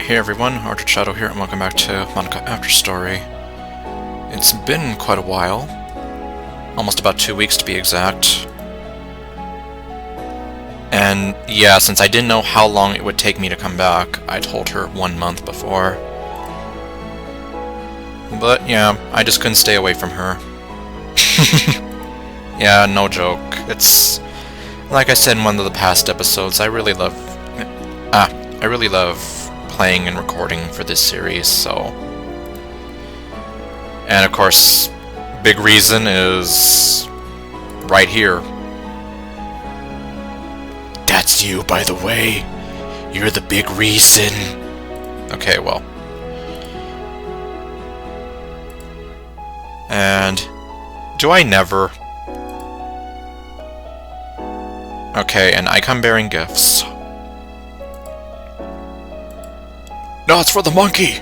Hey everyone, ArdrethShadow here, and welcome back to Monika After Story. It's been quite a while, almost about 2 weeks to be exact. And yeah, since I didn't know how long it would take me to come back, I told her 1 month before. But yeah, I just couldn't stay away from her. Yeah, no joke. It's like I said in one of the past episodes, I really love playing and recording for this series, so... And of course, big reason is... right here. That's you, by the way. You're the big reason. Okay, well. And... do I never... Okay, and I come bearing gifts. No, it's for the monkey!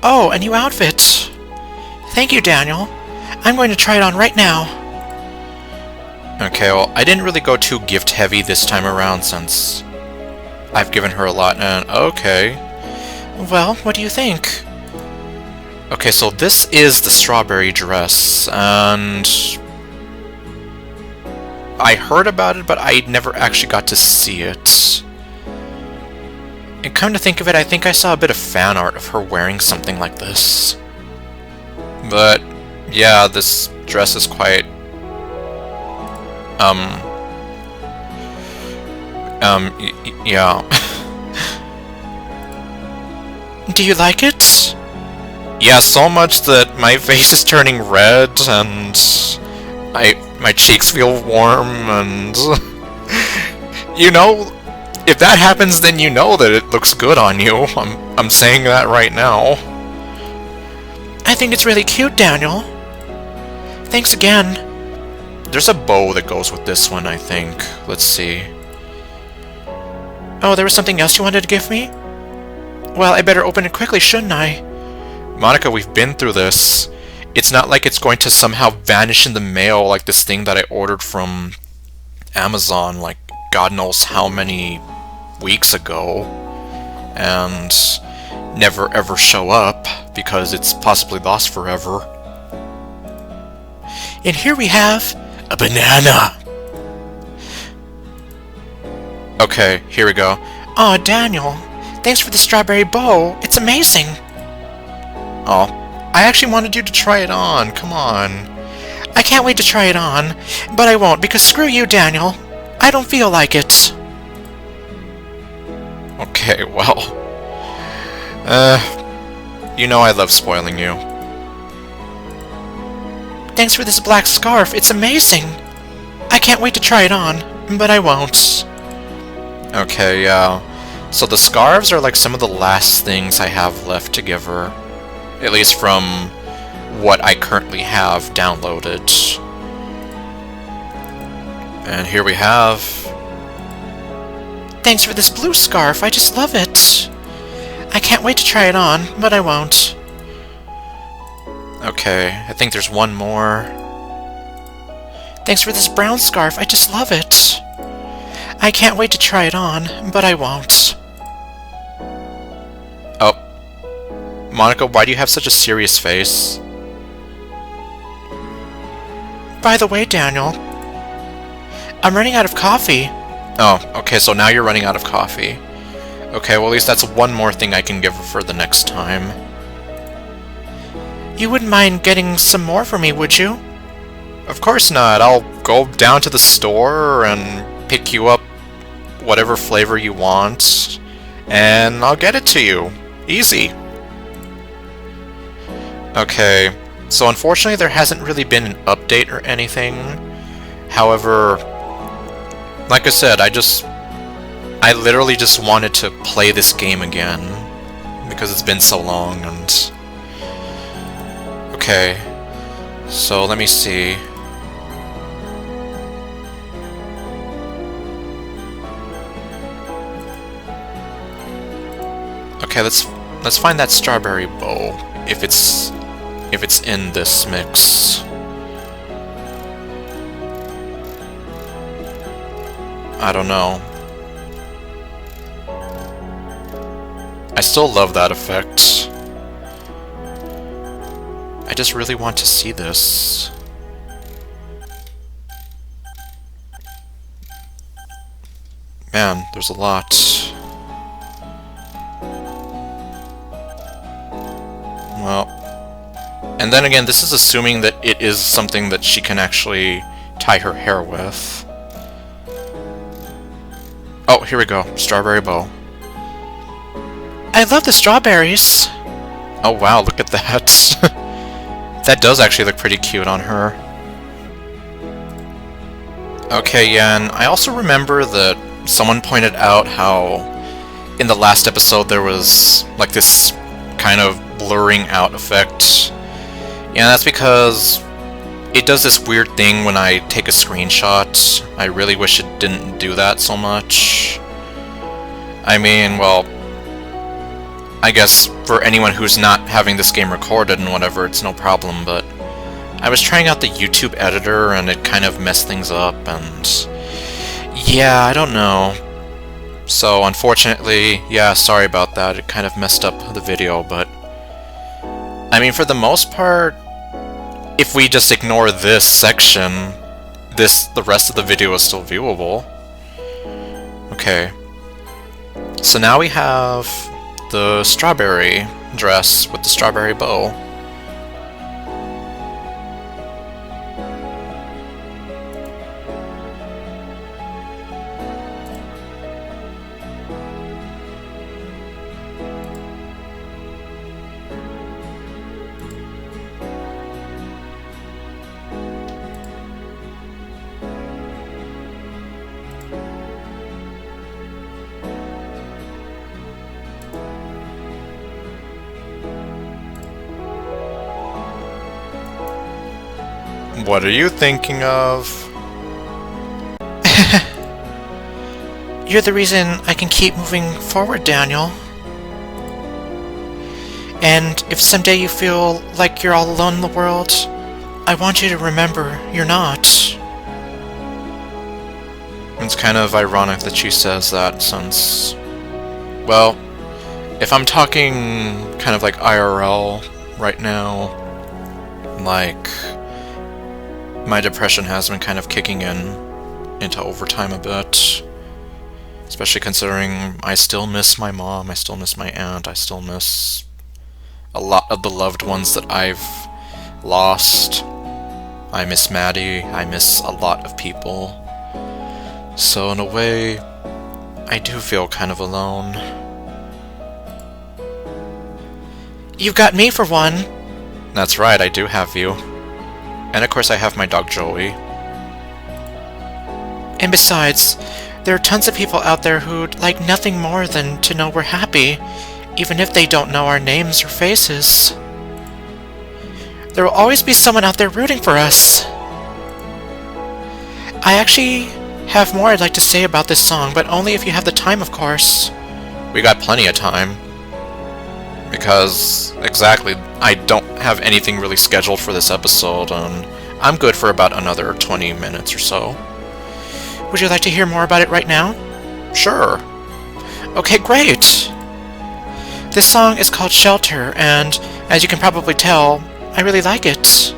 Oh, a new outfit! Thank you, Daniel. I'm going to try it on right now. Okay, well, I didn't really go too gift-heavy this time around since I've given her a lot, and okay. Well, what do you think? Okay, so this is the strawberry dress, and... I heard about it, but I never actually got to see it. And come to think of it, I think I saw a bit of fan art of her wearing something like this. But, yeah, this dress is quite... yeah. Do you like it? Yeah, so much that my face is turning red, and my cheeks feel warm, and... you know... if that happens, then you know that it looks good on you. I'm saying that right now. I think it's really cute, Daniel. Thanks again. There's a bow that goes with this one, I think. Let's see. Oh, there was something else you wanted to give me? Well, I better open it quickly, shouldn't I? Monika, we've been through this. It's not like it's going to somehow vanish in the mail like this thing that I ordered from Amazon, like God knows how many weeks ago, and never ever show up because it's possibly lost forever. And here we have a banana! Okay, here we go. Aw, Daniel, thanks for the strawberry bow. It's amazing. Oh, I actually wanted you to try it on. Come on. I can't wait to try it on, but I won't because screw you, Daniel. I don't feel like it. Okay, well... you know I love spoiling you. Thanks for this black scarf. It's amazing. I can't wait to try it on, but I won't. Okay, yeah. So the scarves are like some of the last things I have left to give her. At least from what I currently have downloaded. And here we have... Thanks for this blue scarf. I just love it. I can't wait to try it on, but I won't. Okay, I think there's one more. Thanks for this brown scarf. I just love it. I can't wait to try it on, but I won't. Oh. Monika, why do you have such a serious face? By the way, Daniel, I'm running out of coffee. Oh, okay, so now you're running out of coffee. Okay, well at least that's one more thing I can give her for the next time. You wouldn't mind getting some more for me, would you? Of course not. I'll go down to the store and pick you up whatever flavor you want, and I'll get it to you. Easy. Okay, so unfortunately there hasn't really been an update or anything. However, like I said, I literally just wanted to play this game again, because it's been so long, and... Okay, so let me see. Okay, let's find that strawberry bow, if it's in this mix. I don't know. I still love that effect. I just really want to see this. Man, there's a lot. Well, and then again, this is assuming that it is something that she can actually tie her hair with. Oh, here we go. Strawberry bow. I love the strawberries. Oh wow, look at that. That does actually look pretty cute on her. Okay, yeah, and I also remember that someone pointed out how in the last episode there was like this kind of blurring out effect. Yeah, that's because it does this weird thing when I take a screenshot. I really wish it didn't do that so much. I mean, well, I guess for anyone who's not having this game recorded and whatever, it's no problem, but I was trying out the YouTube editor and it kind of messed things up, and yeah, I don't know. So unfortunately, yeah, sorry about that, it kind of messed up the video, but I mean, for the most part, if we just ignore this section, the rest of the video is still viewable. Okay. So now we have the strawberry dress with the strawberry bow. What are you thinking of? You're the reason I can keep moving forward, Daniel. And if someday you feel like you're all alone in the world, I want you to remember you're not. It's kind of ironic that she says that since, well, if I'm talking kind of like IRL right now, like, my depression has been kind of kicking into overtime a bit. Especially considering I still miss my mom, I still miss my aunt, I still miss a lot of the loved ones that I've lost. I miss Maddie, I miss a lot of people. So in a way, I do feel kind of alone. You've got me for one. That's right, I do have you. And of course I have my dog Joey. And besides, there are tons of people out there who'd like nothing more than to know we're happy, even if they don't know our names or faces. There will always be someone out there rooting for us. I actually have more I'd like to say about this song, but only if you have the time, of course. We got plenty of time. Because, exactly, I don't have anything really scheduled for this episode, and I'm good for about another 20 minutes or so. Would you like to hear more about it right now? Sure. Okay, great! This song is called Shelter, and as you can probably tell, I really like it.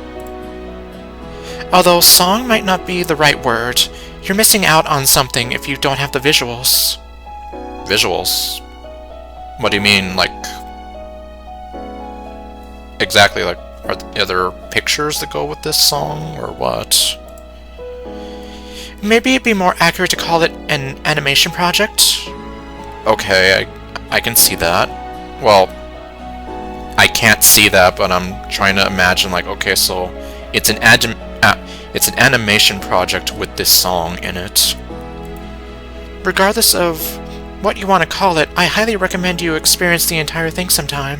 Although song might not be the right word, you're missing out on something if you don't have the visuals. Visuals? What do you mean, like... Exactly, like, are there pictures that go with this song, or what? Maybe it'd be more accurate to call it an animation project? Okay, I can see that. Well, I can't see that, but I'm trying to imagine, like, okay, so it's an animation project with this song in it. Regardless of what you want to call it, I highly recommend you experience the entire thing sometime.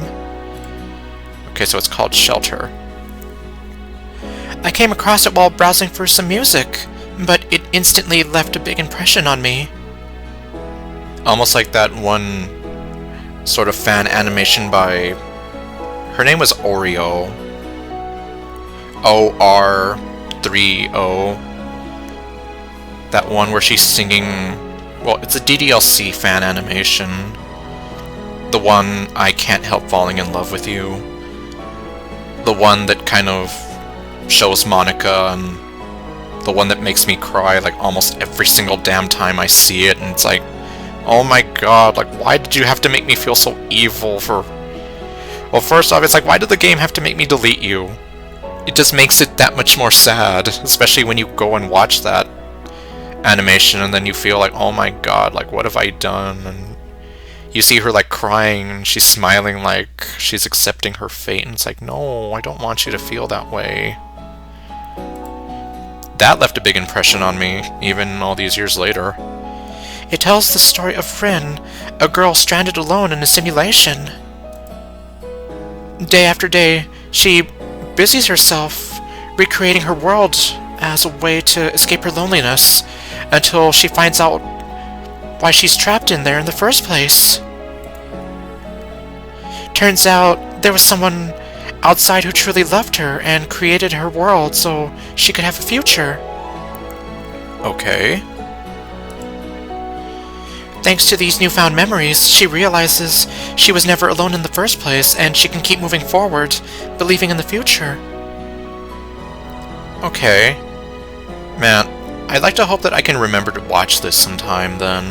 Okay, so it's called Shelter. I came across it while browsing for some music, but it instantly left a big impression on me. Almost like that one sort of fan animation by... Her name was Oreo. OR30. That one where she's singing... Well, it's a DDLC fan animation. The one I can't help falling in love with you. The one that kind of shows Monika, and the one that makes me cry like almost every single damn time I see it, and it's like, oh my god, like why did you have to make me feel so evil for... Well, first off, it's like, why did the game have to make me delete you? It just makes it that much more sad, especially when you go and watch that animation and then you feel like, oh my god, like what have I done? And you see her like crying and she's smiling like she's accepting her fate, and it's like, no, I don't want you to feel that way. That left a big impression on me, even all these years later. It tells the story of Rin, a girl stranded alone in a simulation. Day after day, she busies herself recreating her world as a way to escape her loneliness, until she finds out why she's trapped in there in the first place. Turns out there was someone outside who truly loved her and created her world so she could have a future. Okay. Thanks to these newfound memories, she realizes she was never alone in the first place, and she can keep moving forward, believing in the future. Okay. Man, I'd like to hope that I can remember to watch this sometime then,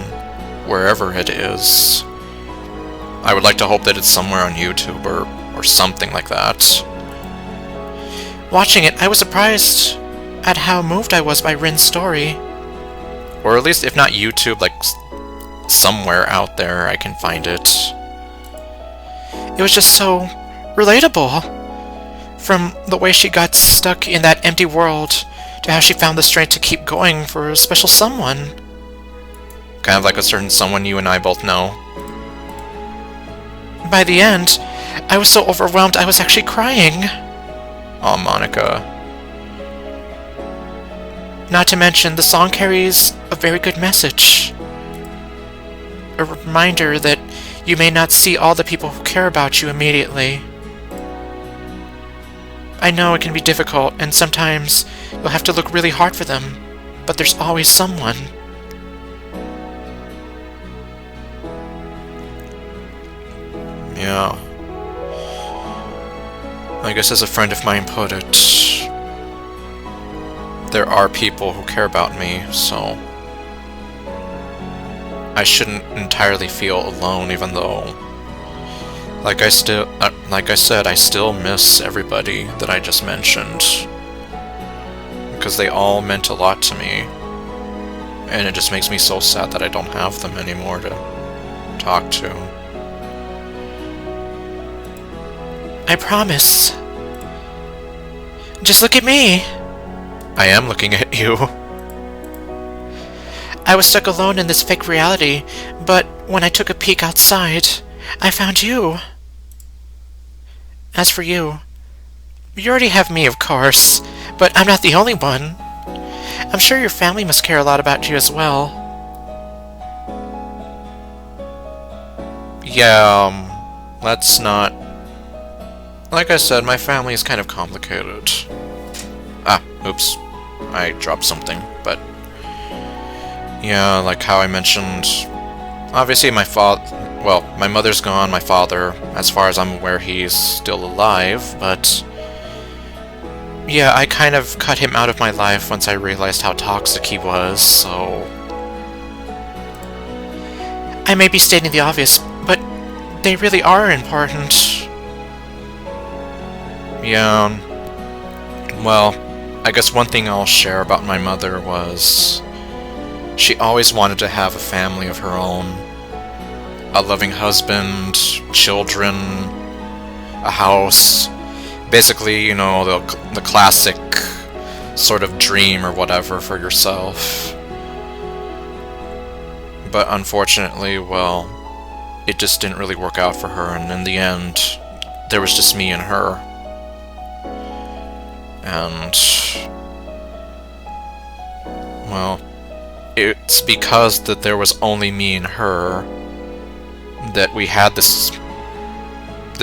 wherever it is. I would like to hope that it's somewhere on YouTube or something like that. Watching it, I was surprised at how moved I was by Rin's story. Or at least, if not YouTube, like somewhere out there I can find it. It was just so relatable. From the way she got stuck in that empty world, to how she found the strength to keep going for a special someone. Kind of like a certain someone you and I both know. By the end, I was so overwhelmed I was actually crying. Aw, Monika. Not to mention, the song carries a very good message. A reminder that you may not see all the people who care about you immediately. I know it can be difficult, and sometimes you'll have to look really hard for them, but there's always someone. Yeah. I guess as a friend of mine put it, there are people who care about me, so I shouldn't entirely feel alone, even though, like I said, I still miss everybody that I just mentioned, because they all meant a lot to me, and it just makes me so sad that I don't have them anymore to talk to. I promise. Just look at me. I am looking at you. I was stuck alone in this fake reality, but when I took a peek outside, I found you. As for you, you already have me, of course, but I'm not the only one. I'm sure your family must care a lot about you as well. Yeah, let's not... Like I said, my family is kind of complicated. Ah, oops. I dropped something, but... Yeah, like how I mentioned... Obviously my my mother's gone, my father, as far as I'm aware, he's still alive, but... Yeah, I kind of cut him out of my life once I realized how toxic he was, so... I may be stating the obvious, but they really are important. Yeah, well, I guess one thing I'll share about my mother was... She always wanted to have a family of her own. A loving husband, children, a house. Basically, you know, the classic sort of dream or whatever for yourself. But unfortunately, well, it just didn't really work out for her, and in the end, there was just me and her. And... well, it's because that there was only me and her that we had this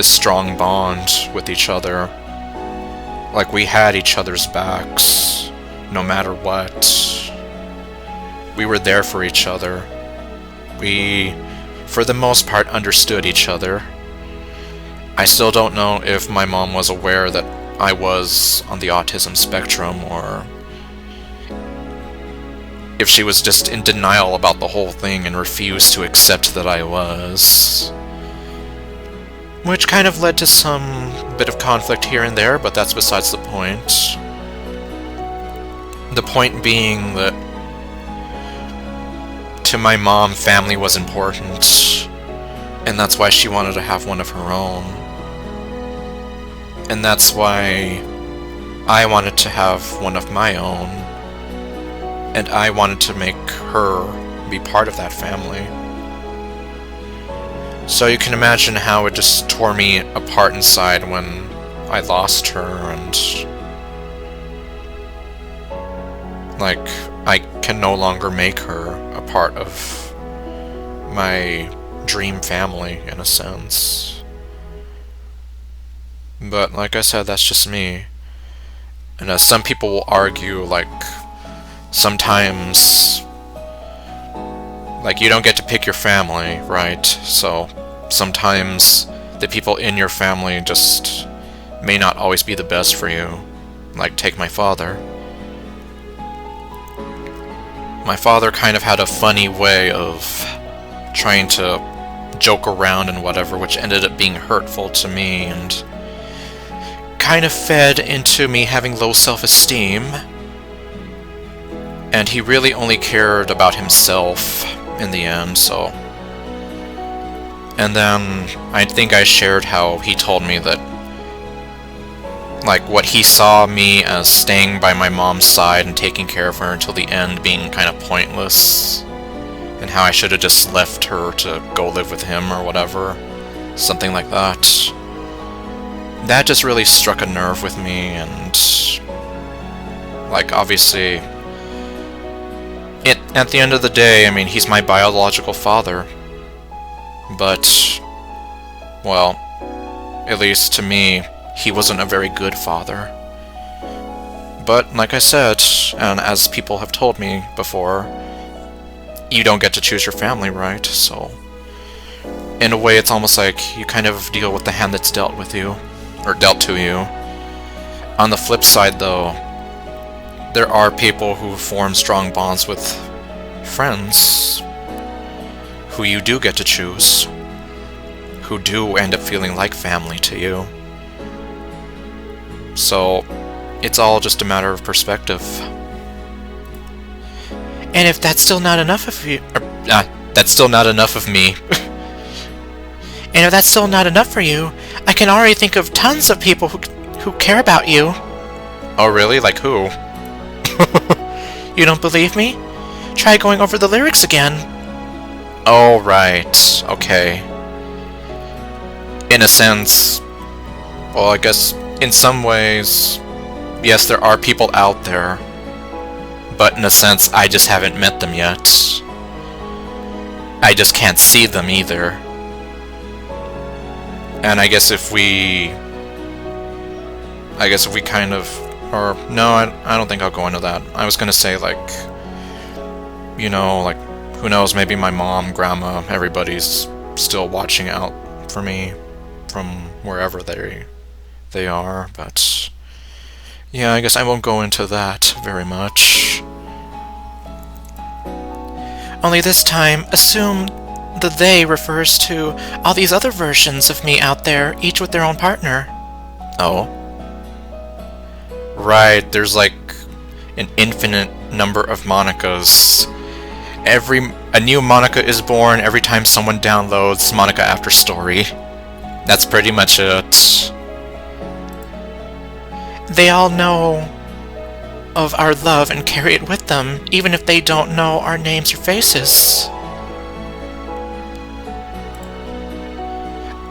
strong bond with each other. Like, we had each other's backs, no matter what. We were there for each other. We for the most part, understood each other. I still don't know if my mom was aware that I was on the autism spectrum, or if she was just in denial about the whole thing and refused to accept that I was. Which kind of led to some bit of conflict here and there, but that's besides the point. The point being that to my mom, family was important, and that's why she wanted to have one of her own. And that's why I wanted to have one of my own, and I wanted to make her be part of that family. So you can imagine how it just tore me apart inside when I lost her, and like, I can no longer make her a part of my dream family, in a sense. But like I said, that's just me. And as some people will argue, like, sometimes, like, you don't get to pick your family, right? So sometimes the people in your family just may not always be the best for you. Like, take my father. My father kind of had a funny way of trying to joke around and whatever, which ended up being hurtful to me and kind of fed into me having low self-esteem. And he really only cared about himself in the end, so... And then I think I shared how he told me that, like, what he saw me as staying by my mom's side and taking care of her until the end being kind of pointless, and how I should have just left her to go live with him or whatever, something like that. That just really struck a nerve with me, and like, obviously, at the end of the day, I mean, he's my biological father, but, well, at least to me, he wasn't a very good father. But, like I said, and as people have told me before, you don't get to choose your family, right? So, in a way, it's almost like you kind of deal with the hand that's dealt with you, or dealt to you. On the flip side, though, there are people who form strong bonds with friends who you do get to choose, who do end up feeling like family to you. So, it's all just a matter of perspective. And if that's still not enough of you... that's still not enough of me. And if that's still not enough for you, I can already think of tons of people who care about you. Oh really? Like who? You don't believe me? Try going over the lyrics again. Oh, right. Okay. In a sense... Well, I guess in some ways... Yes, there are people out there. But in a sense, I just haven't met them yet. I just can't see them either. And I guess if we kind of... Or, no, I don't think I'll go into that. I was gonna say, like... You know, like, who knows, maybe my mom, grandma, everybody's still watching out for me from wherever they are, but... Yeah, I guess I won't go into that very much. Only this time, assume the they refers to all these other versions of me out there, each with their own partner. Oh? Right, there's like an infinite number of Monikas. A new Monika is born every time someone downloads Monika After Story. That's pretty much it. They all know of our love and carry it with them, even if they don't know our names or faces.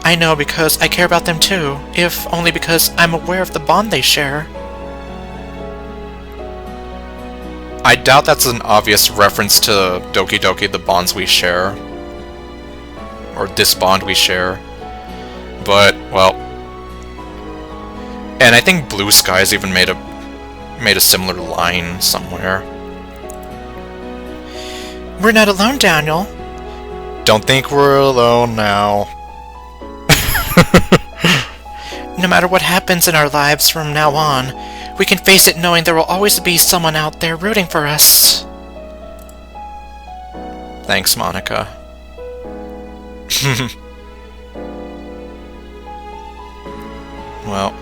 I know because I care about them too, if only because I'm aware of the bond they share. I doubt that's an obvious reference to Doki Doki, the bonds we share. Or this bond we share. But, well... And I think Blue Skies even made a similar line somewhere. We're not alone, Daniel. Don't think we're alone now. No matter what happens in our lives from now on, we can face it knowing there will always be someone out there rooting for us. Thanks, Monika. Well,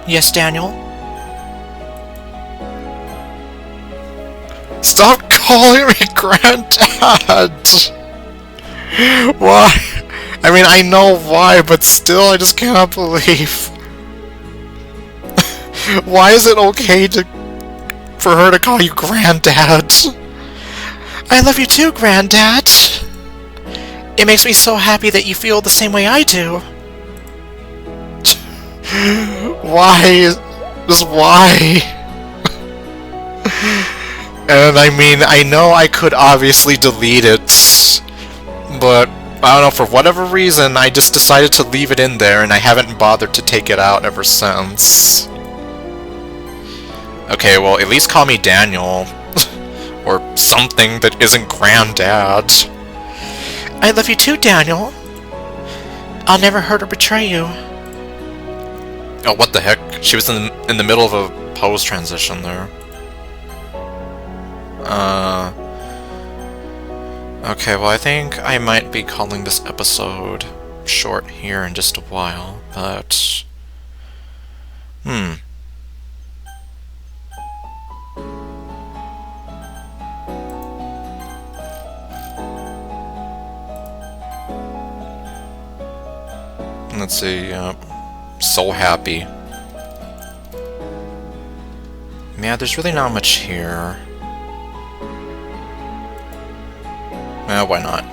Yes, Daniel? Stop calling me Granddad! Why? I mean, I know why, but still, I just cannot believe. Why is it okay for her to call you Granddad? I love you too, Granddad! It makes me so happy that you feel the same way I do. Why? Just why? And I mean, I know I could obviously delete it, but I don't know, for whatever reason, I just decided to leave it in there, and I haven't bothered to take it out ever since. Okay, well, at least call me Daniel. Or something that isn't Granddad. I love you too, Daniel. I'll never hurt or betray you. Oh, what the heck? She was in the middle of a pose transition there. Okay, well, I think I might be calling this episode short here in just a while, but... Let's see, so happy. Yeah, there's really not much here. Why not?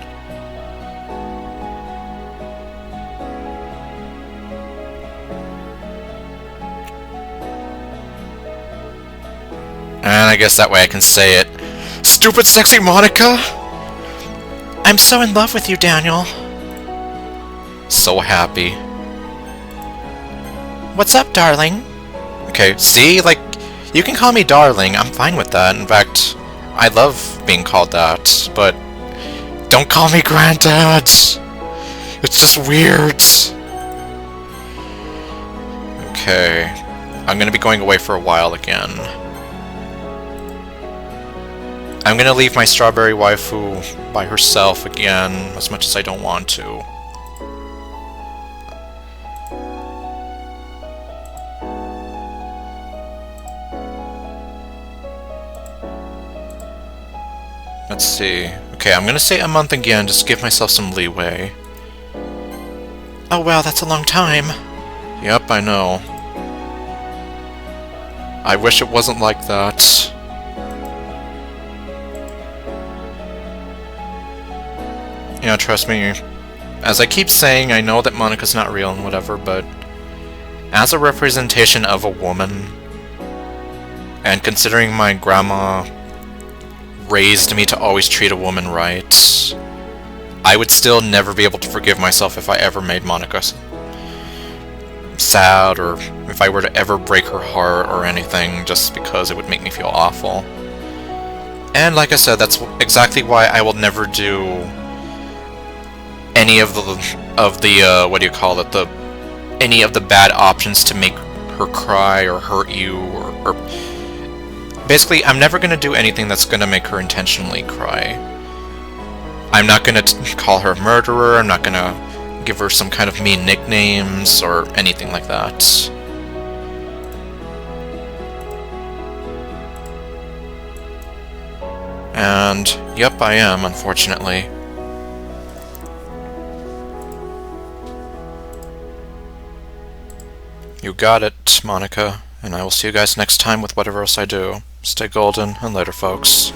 And I guess that way I can say it. Stupid sexy Monika! I'm so in love with you, Daniel. So happy. What's up, darling? Okay, see? Like, you can call me darling, I'm fine with that. In fact, I love being called that, but don't call me Granddad! It's just weird. Okay, I'm gonna be going away for a while again. I'm gonna leave my strawberry waifu by herself again, as much as I don't want to. Let's see. Okay, I'm gonna say a month again, just to give myself some leeway. Oh wow, that's a long time. Yep, I know. I wish it wasn't like that. Yeah, trust me. As I keep saying, I know that Monika's not real and whatever, but as a representation of a woman, and considering my grandma raised me to always treat a woman right, I would still never be able to forgive myself if I ever made Monika sad, or if I were to ever break her heart or anything, just because it would make me feel awful. And like I said, that's exactly why I will never do any of the what do you call it, any of the bad options to make her cry or hurt you, or basically, I'm never going to do anything that's going to make her intentionally cry. I'm not going to call her a murderer, I'm not going to give her some kind of mean nicknames or anything like that. And, yep, I am, unfortunately. You got it, Monika, and I will see you guys next time with whatever else I do. Stay golden, and later, folks.